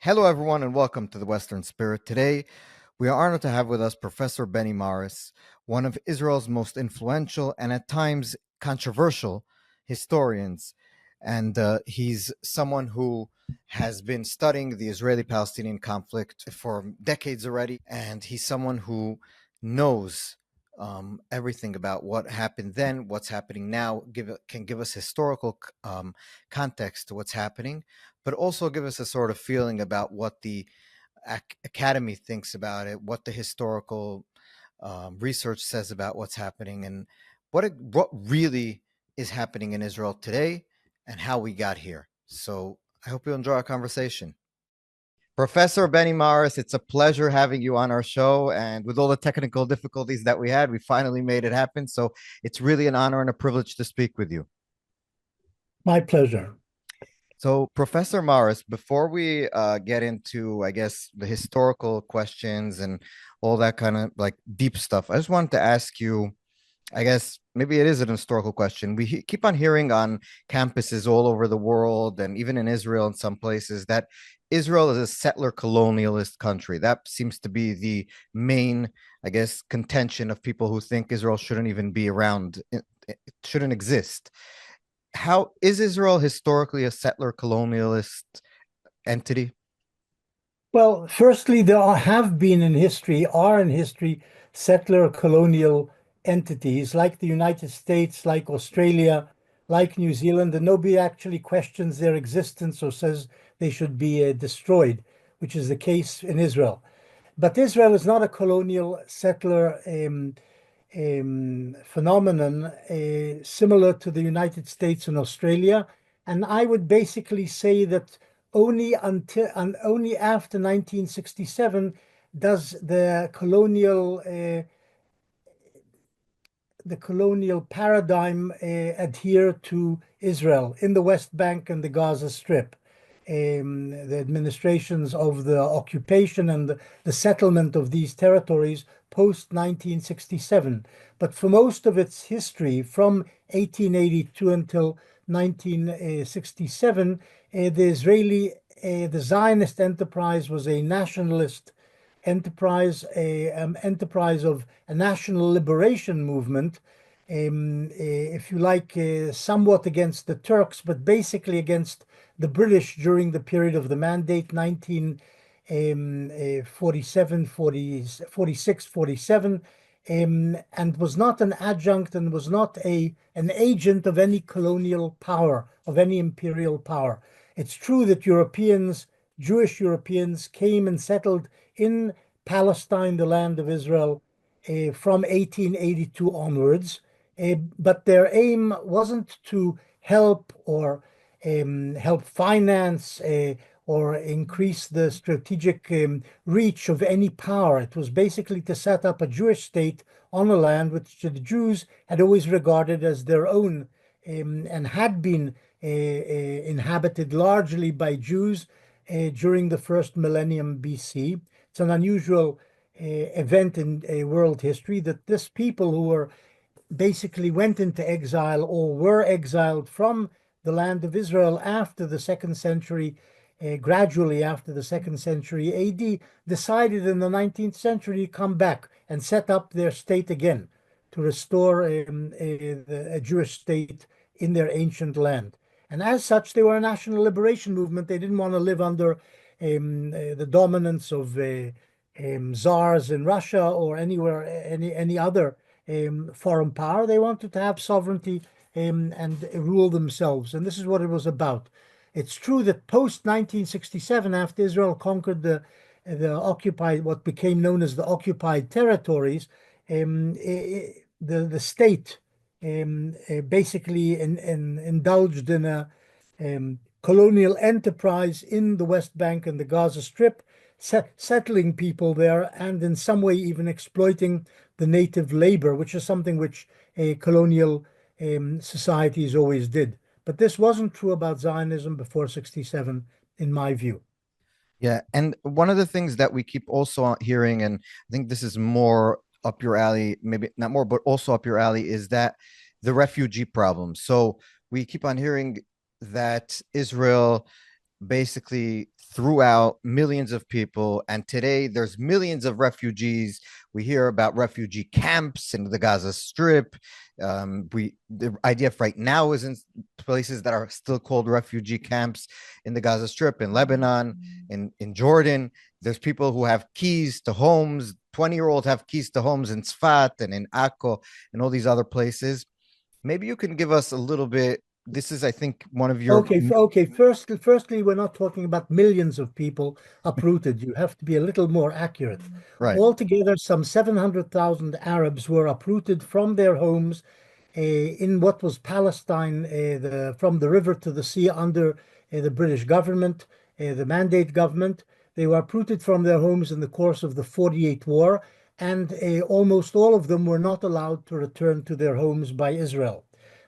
Hello, everyone, and welcome to the Western Spirit. Today, we are honored to have with us Professor Benny Morris, one of Israel's most influential and at times controversial historians. And he's someone who has been studying the Israeli-Palestinian conflict for decades already. And he's someone who knows everything about what happened then, what's happening now, can give us historical context to what's happening, but also give us a sort of feeling about what the academy thinks about it, what the historical research says about what's happening, and what really is happening in Israel today and how we got here. So I hope you enjoy our conversation. Professor Benny Morris, it's a pleasure having you on our show. And with all the technical difficulties that we had, we finally made it happen. So it's really an honor and a privilege to speak with you. My pleasure. So, Professor Morris, before we get into, I guess, the historical questions and all that kind of like deep stuff, I just wanted to ask you, I guess maybe it is an historical question. We keep on hearing on campuses all over the world and even in Israel in some places that Israel is a settler colonialist country. That seems to be the main, I guess, contention of people who think Israel shouldn't even be around, it shouldn't exist. How is Israel historically a settler colonialist entity? Well, firstly, have been in history, are in history, settler colonial entities like the United States, like Australia, like New Zealand, and nobody actually questions their existence or says they should be destroyed, which is the case in Israel. But Israel is not a colonial settler phenomenon similar to the United States and Australia. And I would basically say that only after 1967 does the colonial paradigm adhere to Israel in the West Bank and the Gaza Strip. The administrations of the occupation and the settlement of these territories post 1967. But for most of its history, from 1882 until 1967, the Zionist enterprise was a nationalist enterprise, enterprise of a national liberation movement, if you like, somewhat against the Turks, but basically against the British during the period of the Mandate, 1947, 46, 47, and was not an adjunct and was not an agent of any colonial power, of any imperial power. It's true that Jewish Europeans, came and settled in Palestine, the land of Israel, from 1882 onwards, but their aim wasn't to help or help finance or increase the strategic reach of any power. It was basically to set up a Jewish state on a land which the Jews had always regarded as their own, and had been inhabited largely by Jews during the first millennium BC. It's an unusual event in world history that this people who were basically went into exile or were exiled from the land of Israel after the second century, gradually after the second century AD, decided in the 19th century to come back and set up their state again to restore a Jewish state in their ancient land. And as such, they were a national liberation movement. They didn't want to live under the dominance of czars in Russia or any other foreign power. They wanted to have sovereignty and rule themselves. And this is what it was about. It's true that post 1967, after Israel conquered the occupied, what became known as the occupied territories, the state basically indulged in a colonial enterprise in the West Bank and the Gaza Strip, settling people there and in some way even exploiting the native labor, which is something which colonial societies always did. But this wasn't true about Zionism before 67, in my view. Yeah, and one of the things that we keep also hearing, and I think this is more up your alley, maybe not more, but also up your alley, is that the refugee problem. So we keep on hearing that Israel basically threw out millions of people. And today there's millions of refugees. We hear about refugee camps in the Gaza Strip. The IDF right now is in places that are still called refugee camps in the Gaza Strip, in Lebanon, in Jordan. There's people who have keys to homes. 20-year-olds have keys to homes in Sfat and in Akko and all these other places. Maybe you can give us a little bit. This is, I think, one of your Okay. Firstly, we're not talking about millions of people uprooted. You have to be a little more accurate. right. Altogether, some 700,000 Arabs were uprooted from their homes in what was Palestine, from the river to the sea under the British government, the Mandate government. They were uprooted from their homes in the course of the 48 war, and almost all of them were not allowed to return to their homes by Israel.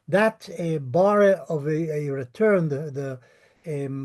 That bar of a return, the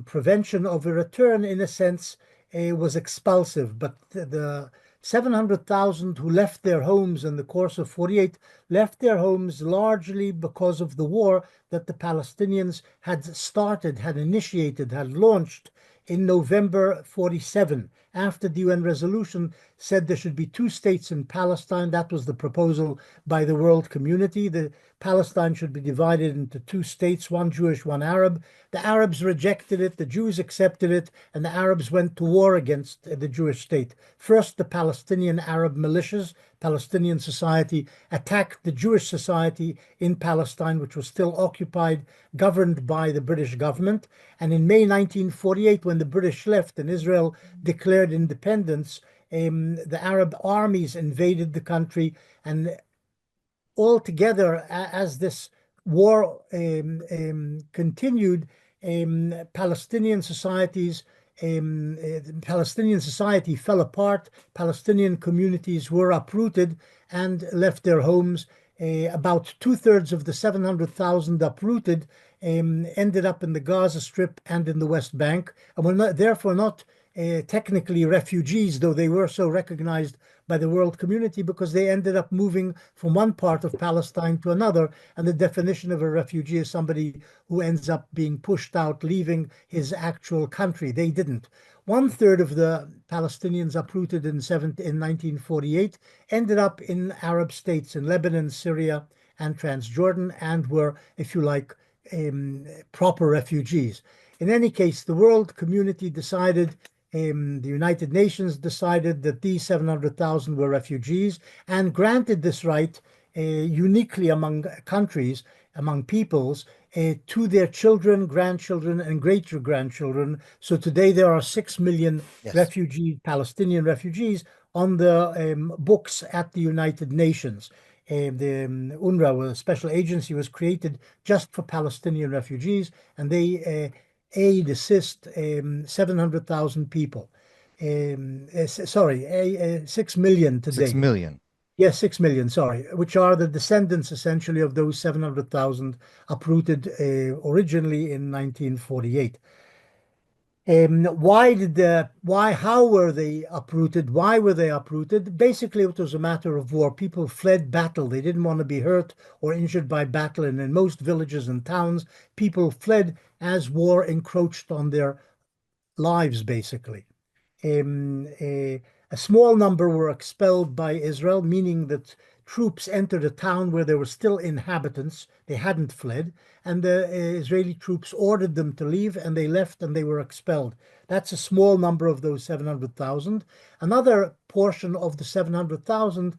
prevention of a return, in a sense, was expulsive. But the 700,000 who left their homes in the course of 48 left their homes largely because of the war that the Palestinians had started, had initiated, had launched in November 47, after the UN resolution said there should be two states in Palestine. That was the proposal by the world community. The Palestine should be divided into two states, one Jewish, one Arab. The Arabs rejected it, the Jews accepted it, and the Arabs went to war against the Jewish state. First, the Palestinian Arab militias, Palestinian society, attacked the Jewish society in Palestine, which was still occupied, governed by the British government. And in May 1948, when the British left and Israel declared independence, the Arab armies invaded the country, and altogether, as this war continued, Palestinian societies, Palestinian society fell apart. Palestinian communities were uprooted and left their homes. About two-thirds of the 700,000 uprooted ended up in the Gaza Strip and in the West Bank, and were therefore not technically refugees, though they were so recognized by the world community, because they ended up moving from one part of Palestine to another. And the definition of a refugee is somebody who ends up being pushed out, leaving his actual country. They didn't. One-third of the Palestinians uprooted in 1948 ended up in Arab states, in Lebanon, Syria, and Transjordan, and were, if you like, proper refugees. In any case, the world community decided, the United Nations decided that these 700,000 were refugees, and granted this right uniquely among countries, among peoples, to their children, grandchildren, and great-grandchildren. So today there are 6 million Yes. Palestinian refugees on the books at the United Nations. The UNRWA, a special agency, was created just for Palestinian refugees, and they assist 700,000 people. Sorry, 6 million 6 today. million. Yes, 6 million, sorry, which are the descendants essentially of those 700,000 uprooted originally in 1948. How were they uprooted? Why were they uprooted? Basically, it was a matter of war. People fled battle. They didn't want to be hurt or injured by battle. And in most villages and towns, people fled as war encroached on their lives, basically. A small number were expelled by Israel, meaning that troops entered a town where there were still inhabitants. They hadn't fled, and the Israeli troops ordered them to leave, and they left and they were expelled. That's a small number of those 700,000. Another portion of the 700,000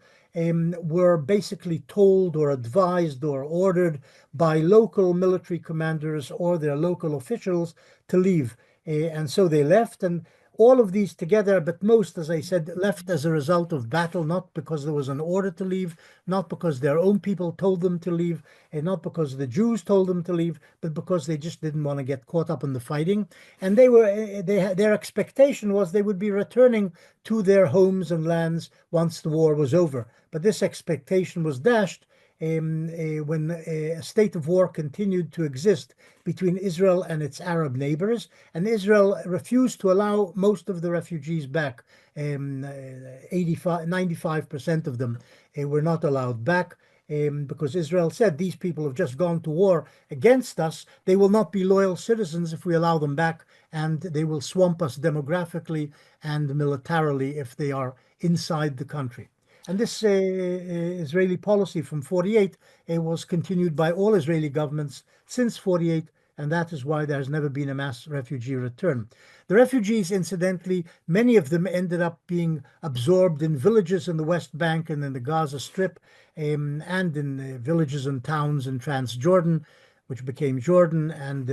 were basically told or advised or ordered by local military commanders or their local officials to leave. And so they left, and all of these together, but most, as I said, left as a result of battle, not because there was an order to leave, not because their own people told them to leave, and not because the Jews told them to leave, but because they just didn't want to get caught up in the fighting. And their expectation was they would be returning to their homes and lands once the war was over. But this expectation was dashed when a state of war continued to exist between Israel and its Arab neighbors, and Israel refused to allow most of the refugees back. 95% of them were not allowed back. because Israel said these people have just gone to war against us. They will not be loyal citizens if we allow them back, and they will swamp us demographically and militarily if they are inside the country. And this Israeli policy from 48 was continued by all Israeli governments since 48, and that is why there has never been a mass refugee return. The refugees, incidentally, many of them ended up being absorbed in villages in the West Bank and in the Gaza Strip, and in villages and towns in Transjordan, which became Jordan, and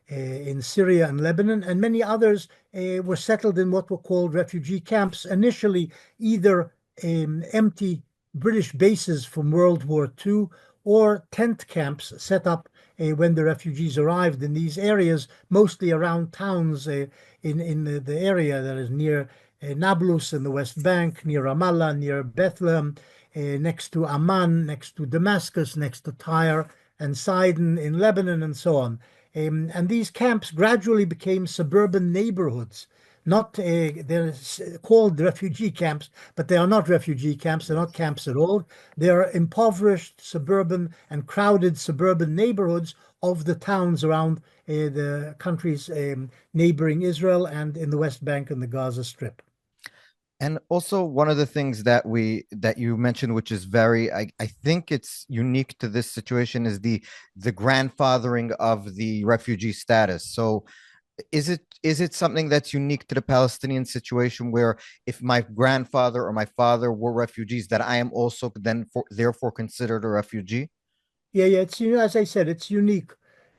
in Syria and Lebanon, and many others were settled in what were called refugee camps, initially either empty British bases from World War II or tent camps set up when the refugees arrived in these areas, mostly around towns in the area that is near Nablus in the West Bank, near Ramallah, near Bethlehem, next to Amman, next to Damascus, next to Tyre and Sidon in Lebanon, and so on. And these camps gradually became suburban neighborhoods. Not they're called refugee camps, but they are not refugee camps. They're not camps at all. They're impoverished suburban and crowded suburban neighborhoods of the towns around the countries neighboring Israel and in the West Bank and the Gaza Strip. And also one of the things that you mentioned, which is very, I think it's unique to this situation, is the grandfathering of the refugee status. So is it something that's unique to the Palestinian situation where if my grandfather or my father were refugees, that I am also therefore considered a refugee? Yeah, it's as I said, it's unique.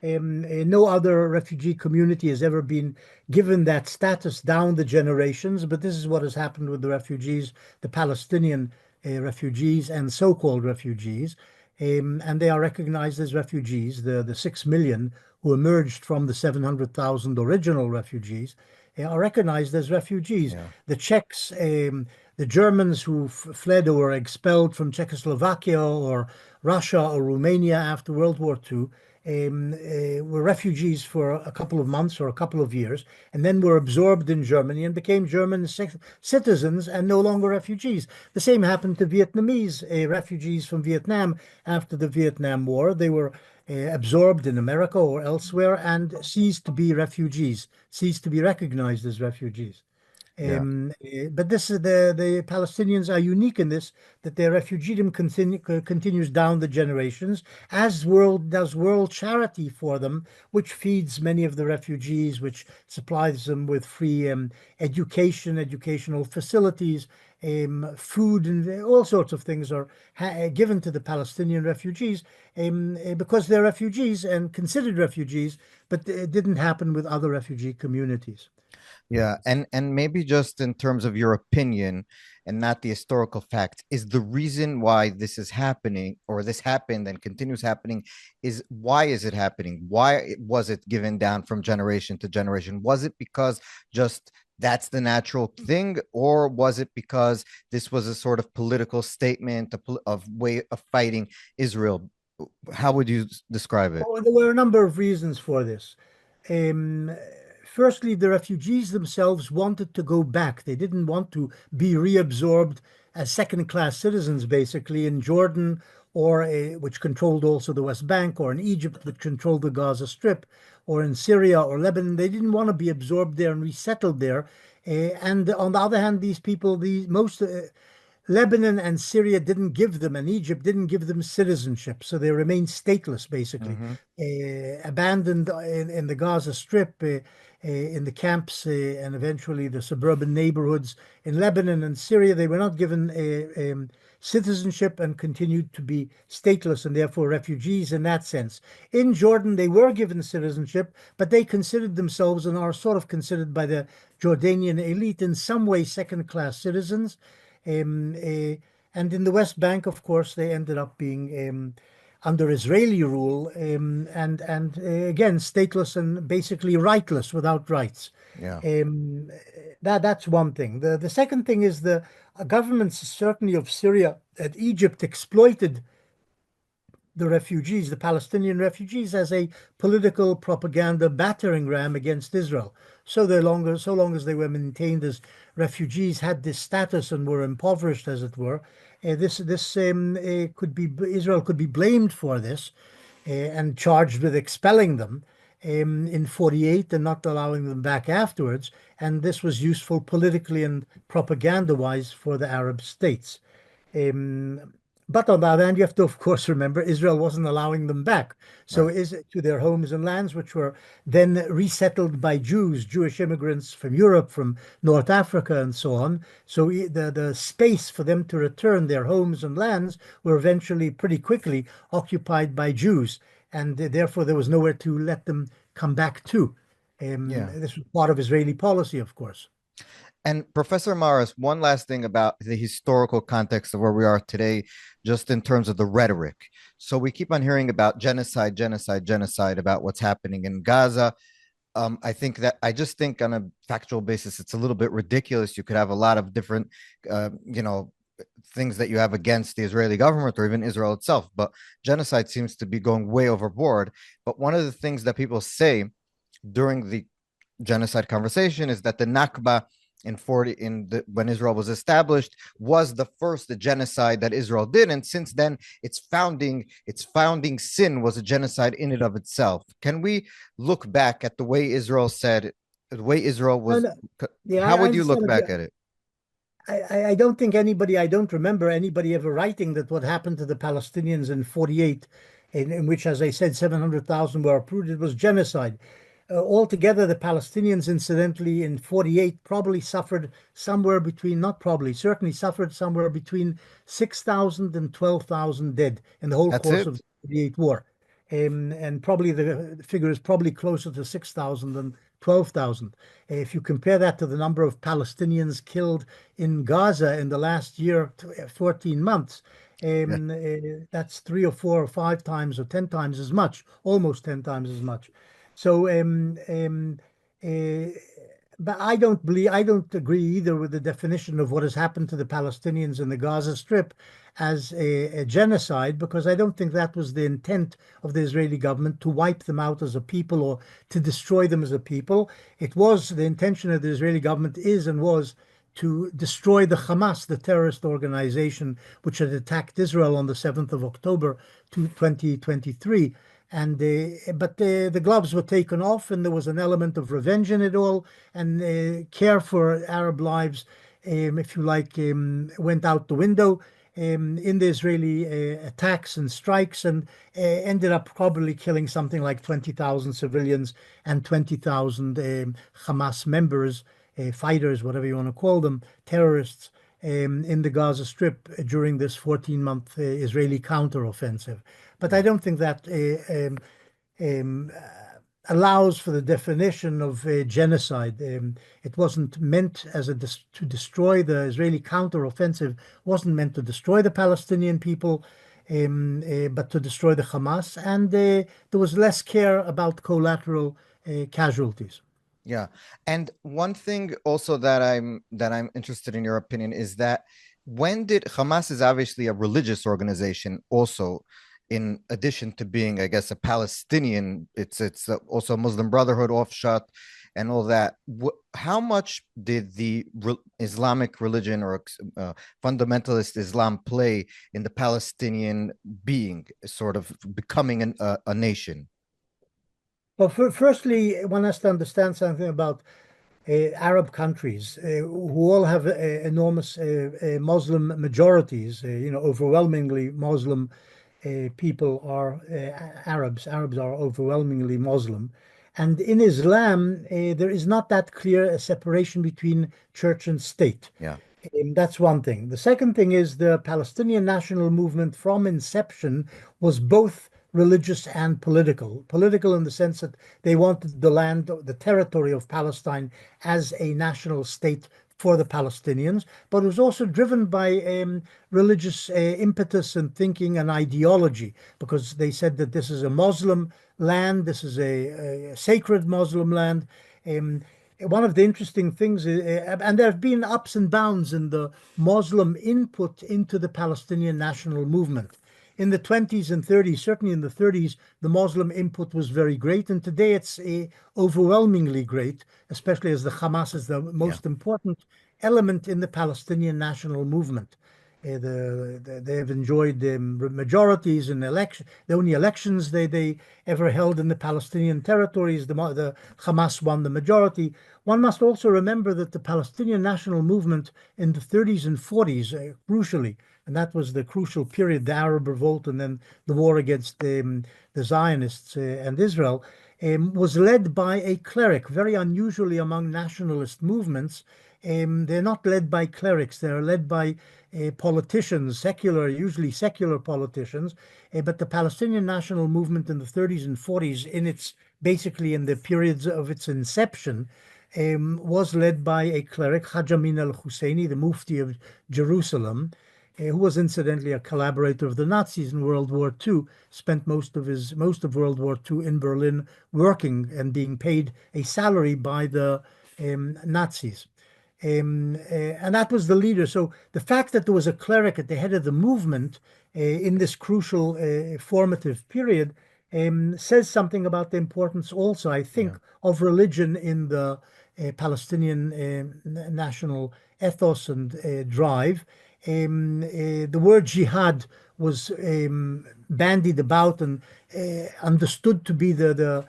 No other refugee community has ever been given that status down the generations, but this is what has happened with the refugees, the Palestinian refugees and so-called refugees, and they are recognized as refugees. The 6 million who emerged from the 700,000 original refugees are recognized as refugees. Yeah. The Czechs, the Germans who fled or were expelled from Czechoslovakia or Russia or Romania after World War II were refugees for a couple of months or a couple of years, and then were absorbed in Germany and became German citizens and no longer refugees. The same happened to Vietnamese refugees from Vietnam after the Vietnam War. They were absorbed in America or elsewhere and ceased to be refugees, ceased to be recognized as refugees. Yeah. But this is the Palestinians are unique in this, that their refugeedom continues down the generations, as world does world charity for them, which feeds many of the refugees, which supplies them with free education, educational facilities, food, and all sorts of things are given to the Palestinian refugees because they're refugees and considered refugees, but it didn't happen with other refugee communities. Yeah, and maybe just in terms of your opinion and not the historical facts, is the reason why this is happening or this happened and continues happening is why is it happening? Why was it given down from generation to generation? Was it because just that's the natural thing, or was it because this was a sort of political statement, of way of fighting Israel? How would you describe it? Well, there were a number of reasons for this. Um, Firstly, the refugees themselves wanted to go back. They didn't want to be reabsorbed as second-class citizens, basically, in Jordan, or which controlled also the West Bank, or in Egypt, which controlled the Gaza Strip, or in Syria or Lebanon. They didn't want to be absorbed there and resettled there. And on the other hand, these people, the most Lebanon and Syria didn't give them, and Egypt didn't give them citizenship, so they remained stateless, basically, Hmm. abandoned in the Gaza Strip, in the camps, and eventually the suburban neighborhoods in Lebanon and Syria. They were not given citizenship and continued to be stateless and therefore refugees in that sense. In Jordan, they were given citizenship, but they considered themselves and are sort of considered by the Jordanian elite in some way second-class citizens. And in the West Bank, of course, they ended up being under Israeli rule and again stateless and basically rightless, without rights. Yeah. Um, that's one thing. The second thing is the governments, certainly of Syria and Egypt, exploited the refugees, the Palestinian refugees, as a political propaganda battering ram against Israel. So long as they were maintained as refugees, had this status and were impoverished, as it were, could be Israel could be blamed for this and charged with expelling them in 48 and not allowing them back afterwards. And this was useful politically and propaganda-wise for the Arab states. Um, but on the other hand, you have to, of course, remember Israel wasn't allowing them back. So Right. is to their homes and lands, which were then resettled by Jews, Jewish immigrants from Europe, from North Africa, and so on. So the space for them to return their homes and lands were eventually pretty quickly occupied by Jews, and therefore there was nowhere to let them come back to. Yeah. This was part of Israeli policy, of course. And Professor Morris, one last thing about the historical context of where we are today, just in terms of the rhetoric. So we keep on hearing about genocide, genocide, genocide, about what's happening in Gaza. I just think on a factual basis, it's a little bit ridiculous. You could have a lot of different, things that you have against the Israeli government or even Israel itself, but genocide seems to be going way overboard. But one of the things that people say during the genocide conversation is that the Nakba when Israel was established was the first genocide that Israel did, and since then its founding sin was a genocide in and of itself. Can we look back at the way Israel No, was? no. Yeah, How I would you look understand. back at it? I don't think I don't remember anybody ever writing that what happened to the Palestinians in 48, in which, as I said, 700,000 were uprooted, was genocide. Altogether, the Palestinians, incidentally, in 48 probably suffered somewhere between, not probably, certainly suffered somewhere between 6,000 and 12,000 dead in the whole That's course of it. the 48 war. And probably the figure is probably closer to 6,000 than 12,000. If you compare that to the number of Palestinians killed in Gaza in the last year, 14 months, Yeah. that's three or four or five times or 10 times as much, almost 10 times as much. So, uh, but I don't agree either with the definition of what has happened to the Palestinians in the Gaza Strip as a genocide, because I don't think that was the intent of the Israeli government to wipe them out as a people or to destroy them as a people. It was the intention of the Israeli government is and was to destroy the Hamas, the terrorist organization which had attacked Israel on the 7th of October 2023. And but the gloves were taken off, and there was an element of revenge in it all, and care for Arab lives, if you like, went out the window in the Israeli attacks and strikes, and ended up probably killing something like 20,000 civilians and 20,000 Hamas members, fighters, whatever you want to call them, terrorists. In the Gaza Strip during this 14-month Israeli counteroffensive. But I don't think that um, allows for the definition of genocide. It wasn't meant as to destroy the Israeli counteroffensive, wasn't meant to destroy the Palestinian people, but to destroy the Hamas. And there was less care about collateral casualties. Yeah. And one thing also that I'm interested in your opinion is that when did Hamas is obviously a religious organization also, in addition to being, I guess, a Palestinian, it's also a Muslim Brotherhood offshoot and all that. How much did the Islamic religion or fundamentalist Islam play in the Palestinian being sort of becoming a nation? Well, firstly, one has to understand something about Arab countries who all have enormous Muslim majorities, overwhelmingly Muslim people are Arabs. Arabs are overwhelmingly Muslim. And in Islam, there is not that clear a separation between church and state. Yeah. That's one thing. The second thing is the Palestinian national movement from inception was both religious and political. Political in the sense that they wanted the land, the territory of Palestine as a national state for the Palestinians, but it was also driven by religious impetus and thinking and ideology, because they said that this is a Muslim land, this is a sacred Muslim land. Um, One of the interesting things, and there have been ups and downs in the Muslim input into the Palestinian national movement. in the 20s and 30s, certainly in the 30s, the Muslim input was very great. And today it's overwhelmingly great, especially as the Hamas is the Yeah. most important element in the Palestinian national movement. They have enjoyed majorities in election. The only elections they ever held in the Palestinian territories, the Hamas won the majority. One must also remember that the Palestinian national movement in the 30s and 40s, crucially, and that was the crucial period, the Arab revolt and then the war against the Zionists and Israel, was led by a cleric, very unusually among nationalist movements. They're not led by clerics, they're led by politicians, usually secular politicians. But the Palestinian national movement in the 30s and 40s, basically in the periods of its inception, was led by a cleric, Haj Amin al-Husseini, the Mufti of Jerusalem, who was incidentally a collaborator of the Nazis in World War II, spent most of World War II in Berlin working and being paid a salary by the Nazis. And that was the leader. So the fact that there was a cleric at the head of the movement in this crucial formative period says something about the importance also, I think, Yeah. of religion in the Palestinian national ethos and drive. The word jihad was bandied about and understood to be the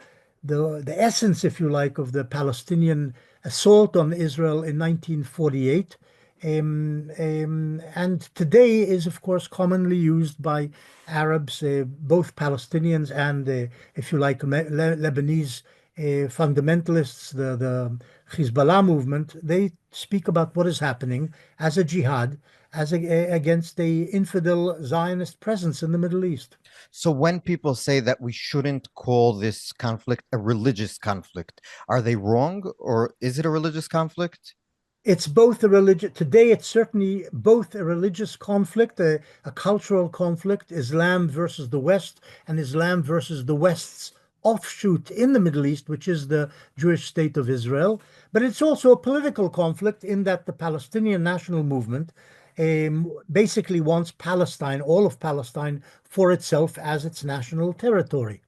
essence, if you like, of the Palestinian assault on Israel in 1948. And today is, of course, commonly used by Arabs, both Palestinians and, if you like, Lebanese fundamentalists, the Hezbollah movement. They speak about what is happening as a jihad, against a infidel Zionist presence in the Middle East. So when people say that we shouldn't call this conflict a religious conflict, are they wrong, or is it a religious conflict? It's both a religious, today it's certainly both a religious conflict, a cultural conflict, Islam versus the West, and Islam versus the West's offshoot in the Middle East, which is the Jewish state of Israel. But it's also a political conflict in that the Palestinian national movement basically wants Palestine, all of Palestine, for itself as its national territory.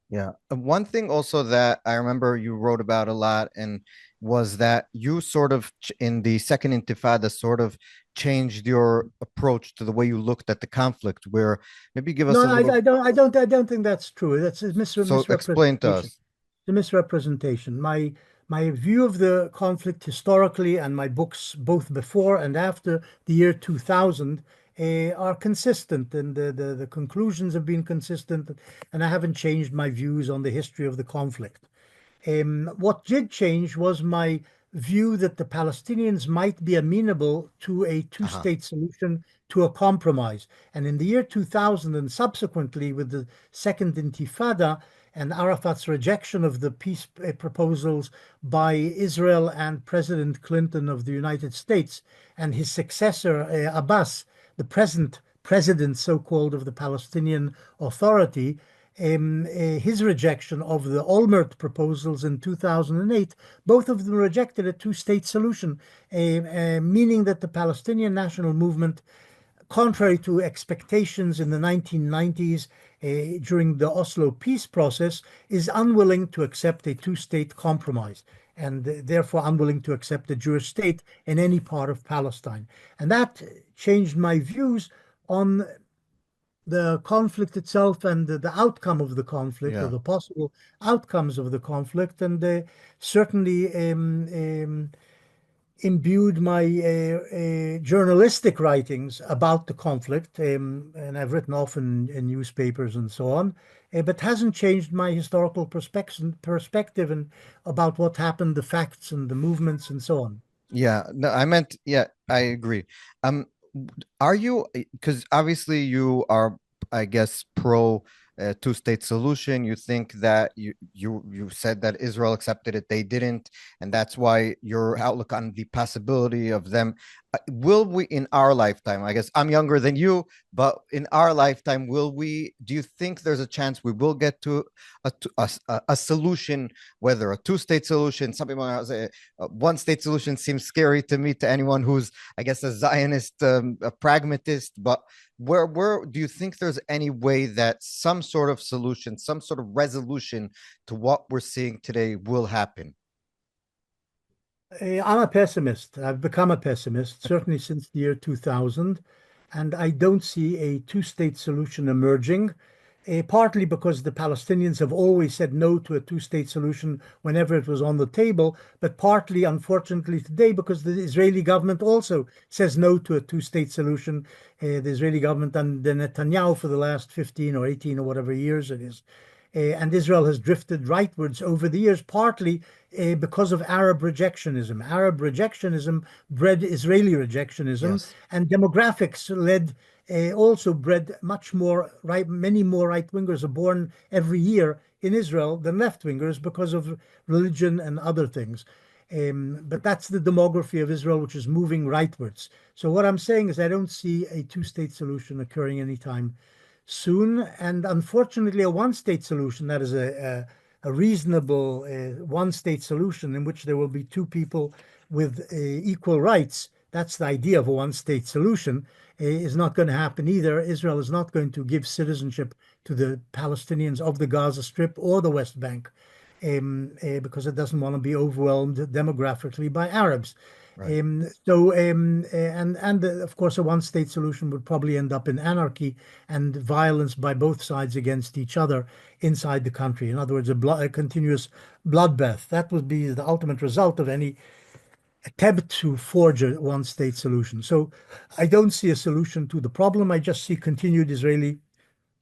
Yeah. One thing also that I remember you wrote about a lot and was that you sort of in the second intifada sort of changed your approach to the way you looked at the conflict, where maybe give us No, a little. I don't think that's true. That's a So explain to misrepresentation. us. The misrepresentation. My view of the conflict historically and my books both before and after the year 2000 are consistent, and the conclusions have been consistent, and I haven't changed my views on the history of the conflict. What did change was my view that the Palestinians might be amenable to a Uh-huh. two-state solution, to a compromise. And in the year 2000 and subsequently with the Second Intifada and Arafat's rejection of the peace proposals by Israel and President Clinton of the United States and his successor, Abbas, the present president, so-called, of the Palestinian Authority, his rejection of the Olmert proposals in 2008, both of them rejected a two-state solution, meaning that the Palestinian national movement, contrary to expectations in the 1990s during the Oslo peace process, is unwilling to accept a two-state compromise and therefore unwilling to accept a Jewish state in any part of Palestine. And that changed my views on the conflict itself and the outcome of the conflict, or Yeah. the possible outcomes of the conflict, and certainly imbued my journalistic writings about the conflict, and I've written often in newspapers and so on, but hasn't changed my historical perspective and about what happened, the facts and the movements and so on. Yeah, no, I meant, yeah, I agree. Um, are you, because obviously you are, I guess, pro two-state solution. You think that you said that Israel accepted it, they didn't, and that's why your outlook on the possibility of them. Will we in our lifetime, I guess I'm younger than you, but in our lifetime, do you think there's a chance we will get to a solution, whether a two-state solution, some people say a one-state solution seems scary to me, to anyone who's, I guess, a Zionist, a pragmatist, but Where do you think there's any way that some sort of solution, some sort of resolution to what we're seeing today will happen? I'm a pessimist. I've become a pessimist, certainly since the year 2000, and I don't see a two-state solution emerging, partly because the Palestinians have always said no to a two-state solution whenever it was on the table, but partly, unfortunately, today because the Israeli government also says no to a two-state solution. The Israeli government under Netanyahu for the last 15 or 18 or whatever years it is. And Israel has drifted rightwards over the years, partly because of Arab rejectionism. Arab rejectionism bred Israeli rejectionism, Yes. and demographics led also bred much more right. Many more right wingers are born every year in Israel than left wingers because of religion and other things. But that's the demography of Israel, which is moving rightwards. So what I'm saying is I don't see a two-state solution occurring anytime soon. And unfortunately, a one-state solution, that is a reasonable one-state solution in which there will be two people with equal rights. That's the idea of a one-state solution, is not going to happen either. Israel is not going to give citizenship to the Palestinians of the Gaza Strip or the West Bank because it doesn't want to be overwhelmed demographically by Arabs. Right. Of course, a one-state solution would probably end up in anarchy and violence by both sides against each other inside the country. In other words, a continuous bloodbath. That would be the ultimate result of any attempt to forge a one-state solution. So I don't see a solution to the problem. I just see continued Israeli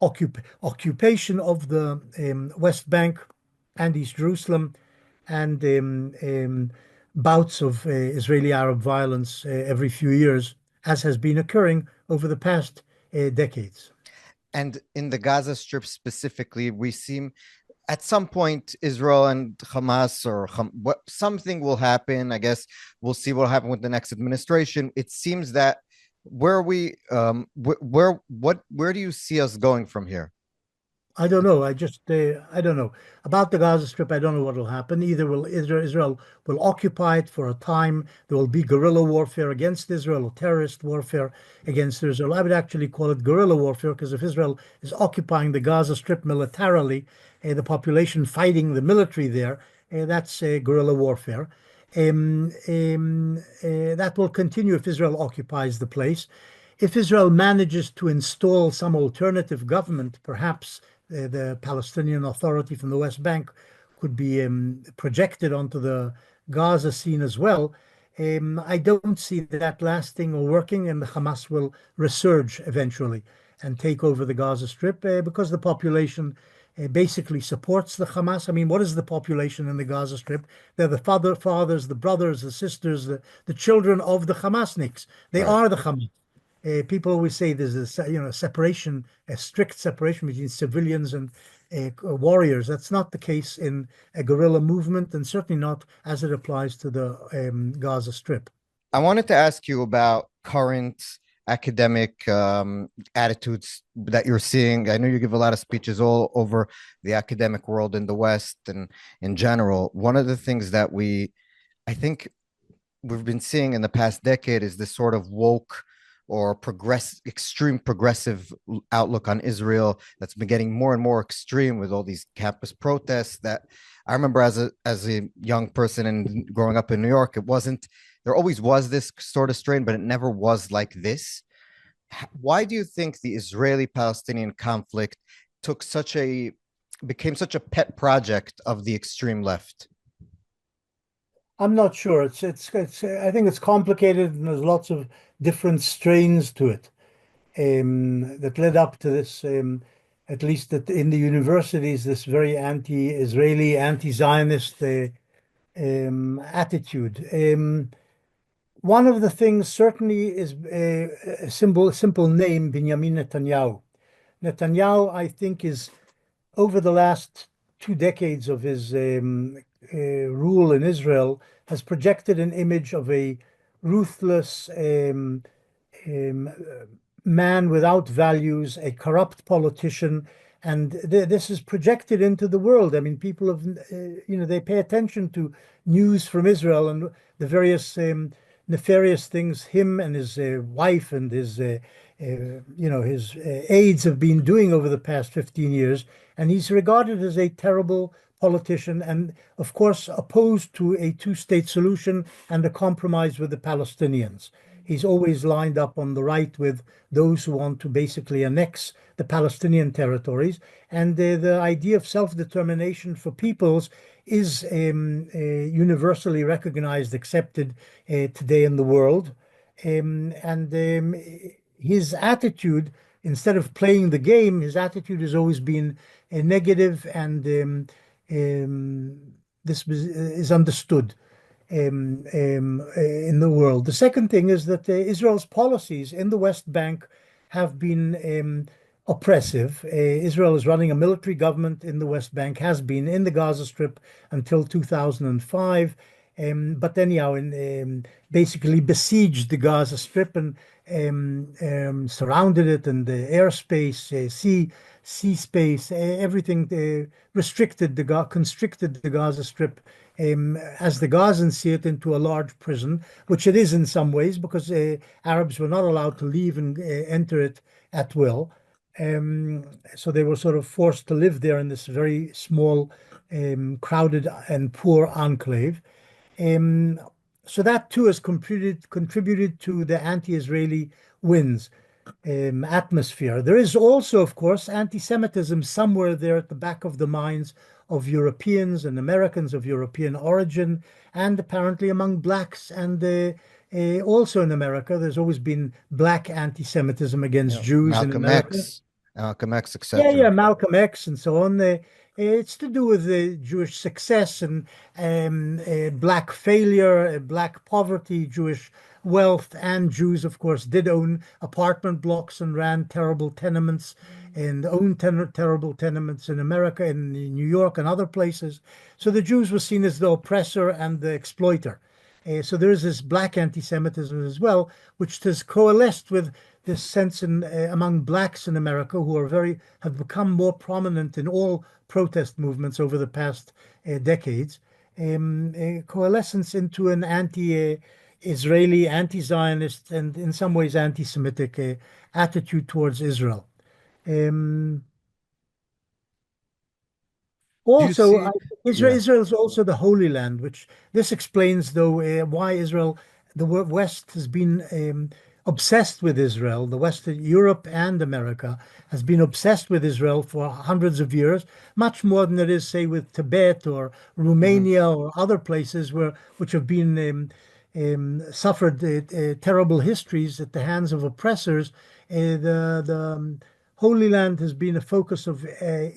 occupation of the West Bank and East Jerusalem, and bouts of Israeli-Arab violence every few years, as has been occurring over the past decades. And in the Gaza Strip specifically, we seem at some point Israel and Hamas or something will happen. I guess we'll see what will happen with the next administration. It seems that where we where do you see us going from here? I don't know. I don't know about the Gaza Strip. I don't know what will happen. Either will Israel will occupy it for a time. There will be guerrilla warfare against Israel or terrorist warfare against Israel. I would actually call it guerrilla warfare because if Israel is occupying the Gaza Strip militarily, the population fighting the military there, that's guerrilla warfare. That will continue if Israel occupies the place. If Israel manages to install some alternative government, perhaps the Palestinian Authority from the West Bank could be projected onto the Gaza scene as well. I don't see that lasting or working, and the Hamas will resurge eventually and take over the Gaza Strip because the population basically supports the Hamas. I mean, what is the population in the Gaza Strip? They're the fathers, the brothers, the sisters, the children of the Hamasniks. They Right. are the Hamas. People always say there's a separation, a strict separation between civilians and warriors. That's not the case in a guerrilla movement, and certainly not as it applies to the Gaza Strip. I wanted to ask you about current academic attitudes that you're seeing. I know you give a lot of speeches all over the academic world in the West and in general. One of the things that I think we've been seeing in the past decade is this sort of woke or extreme progressive outlook on Israel that's been getting more and more extreme with all these campus protests that I remember as a young person and growing up in New York, it wasn't there always was this sort of strain, but it never was like this. Why do you think the Israeli-Palestinian conflict took such a became such a pet project of the extreme left? I'm not sure. It's I think it's complicated and there's lots of different strains to it that led up to this. At least in the universities, this very anti-Israeli, anti-Zionist attitude. One of the things certainly is a simple name, Benjamin Netanyahu. Netanyahu, I think, is over the last 2 decades of his rule in Israel, has projected an image of a ruthless um, man without values, a corrupt politician, and this is projected into the world. I mean, people have, they pay attention to news from Israel and the various nefarious things him and his wife and his his aides have been doing over the past 15 years. And he's regarded as a terrible politician and, of course, opposed to a two-state solution and a compromise with the Palestinians. He's always lined up on the right with those who want to basically annex the Palestinian territories. And the idea of self-determination for peoples is universally recognized, accepted today in the world. And his attitude, instead of playing the game, his attitude has always been negative, and this is understood in the world. The second thing is that Israel's policies in the West Bank have been oppressive. Israel is running a military government in the West Bank, has been in the Gaza Strip until 2005. But anyhow, basically besieged the Gaza Strip and surrounded it, and the airspace, sea space, everything constricted the Gaza Strip, as the Gazans see it, into a large prison, which it is in some ways, because Arabs were not allowed to leave and enter it at will. So they were sort of forced to live there in this very small, crowded and poor enclave. So that too has contributed to the anti-Israeli winds atmosphere. There is also, of course, anti-Semitism somewhere there at the back of the minds of Europeans and Americans of European origin, and apparently among blacks. And also in America, there's always been black anti-Semitism against Jews in America. Malcolm X, Yeah, etc. yeah, Malcolm X and so on. It's to do with the Jewish success and black failure, black poverty, Jewish wealth, and Jews, of course, did own apartment blocks and ran terrible tenements and owned terrible tenements in America, in New York, and other places. So the Jews were seen as the oppressor and the exploiter. So there is this black anti-Semitism as well, which has coalesced with this sense among blacks in America, who have become more prominent in all protest movements over the past decades, a coalescence into an anti-Israeli, anti-Zionist, and in some ways anti-Semitic attitude towards Israel. Um, Do you Also, see? Yeah. Israel is also the Holy Land, which this explains, though, why the West has been obsessed with Israel. The West, Europe and America, has been obsessed with Israel for hundreds of years, much more than it is, say, with Tibet or Mhm. Romania or other places which have been suffered terrible histories at the hands of oppressors. The Holy Land has been a focus of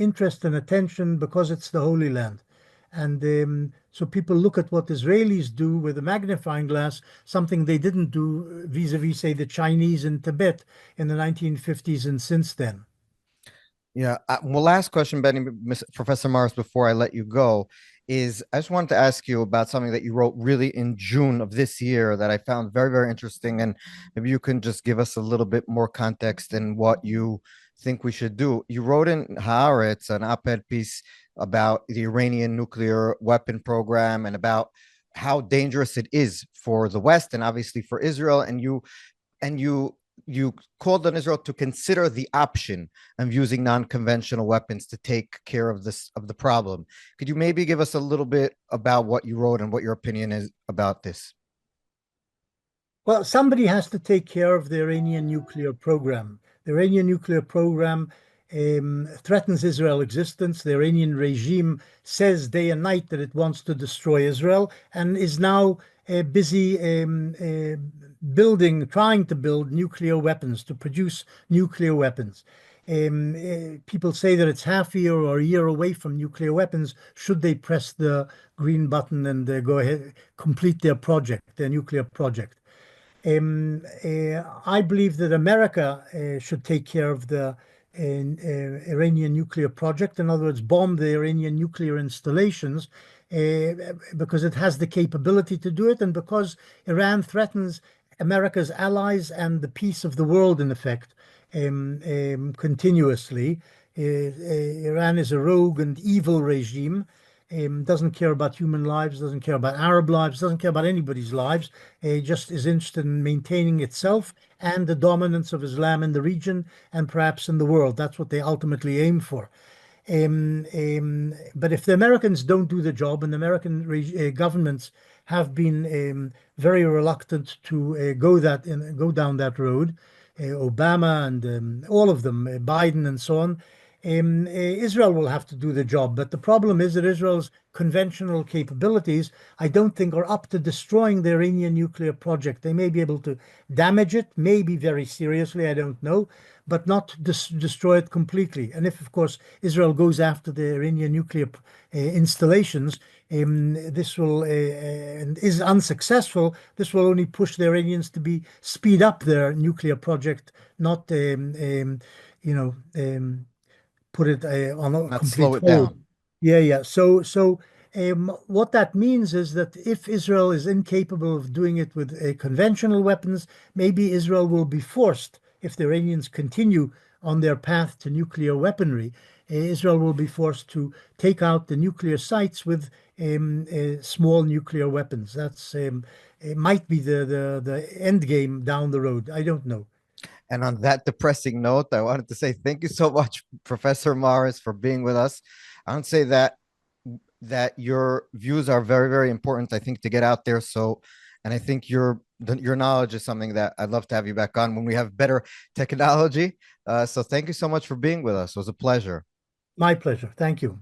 interest and attention because it's the Holy Land. And so people look at what Israelis do with a magnifying glass, something they didn't do vis-a-vis, say, the Chinese in Tibet in the 1950s and since then. Yeah. Well, last question, Benny, Professor Morris, before I let you go, is I just wanted to ask you about something that you wrote really in June of this year that I found very, very interesting. And maybe you can just give us a little bit more context in what you think we should do. You wrote in Haaretz an op-ed piece about the Iranian nuclear weapon program and about how dangerous it is for the West and obviously for Israel. And you called on Israel to consider the option of using non-conventional weapons to take care of the problem. Could you maybe give us a little bit about what you wrote and what your opinion is about this? Well, somebody has to take care of the Iranian nuclear program. The Iranian nuclear program threatens Israel's existence. The Iranian regime says day and night that it wants to destroy Israel and is now busy trying to build nuclear weapons, to produce nuclear weapons. People say that it's half a year or a year away from nuclear weapons should they press the green button and go ahead, complete their nuclear project. I believe that America should take care of the Iranian nuclear project. In other words, bomb the Iranian nuclear installations because it has the capability to do it, and because Iran threatens America's allies and the peace of the world, in effect, continuously. Iran is a rogue and evil regime. doesn't care about human lives, doesn't care about Arab lives, doesn't care about anybody's lives. Just is interested in maintaining itself and the dominance of Islam in the region and perhaps in the world. That's what they ultimately aim for. But if the Americans don't do the job, and the American governments have been very reluctant to go down that road, Obama and all of them, Biden and so on, Israel will have to do the job. But the problem is that Israel's conventional capabilities, I don't think, are up to destroying the Iranian nuclear project. They may be able to damage it, maybe very seriously, I don't know, but not destroy it completely. And if, of course, Israel goes after the Iranian nuclear installations, this will and is unsuccessful. This will only push the Iranians to speed up their nuclear project, not you know put it on a Not complete slow it hold. down. Yeah, yeah. So what that means is that if Israel is incapable of doing it with conventional weapons, maybe Israel will be forced, if the Iranians continue on their path to nuclear weaponry, Israel will be forced to take out the nuclear sites with small nuclear weapons. That's it might be the end game down the road. I don't know. And on that depressing note, I wanted to say thank you so much, Professor Morris, for being with us. I want to say that your views are very, very important, I think, to get out there. So, and I think your knowledge is something that I'd love to have you back on when we have better technology. So thank you so much for being with us. It was a pleasure. My pleasure. Thank you.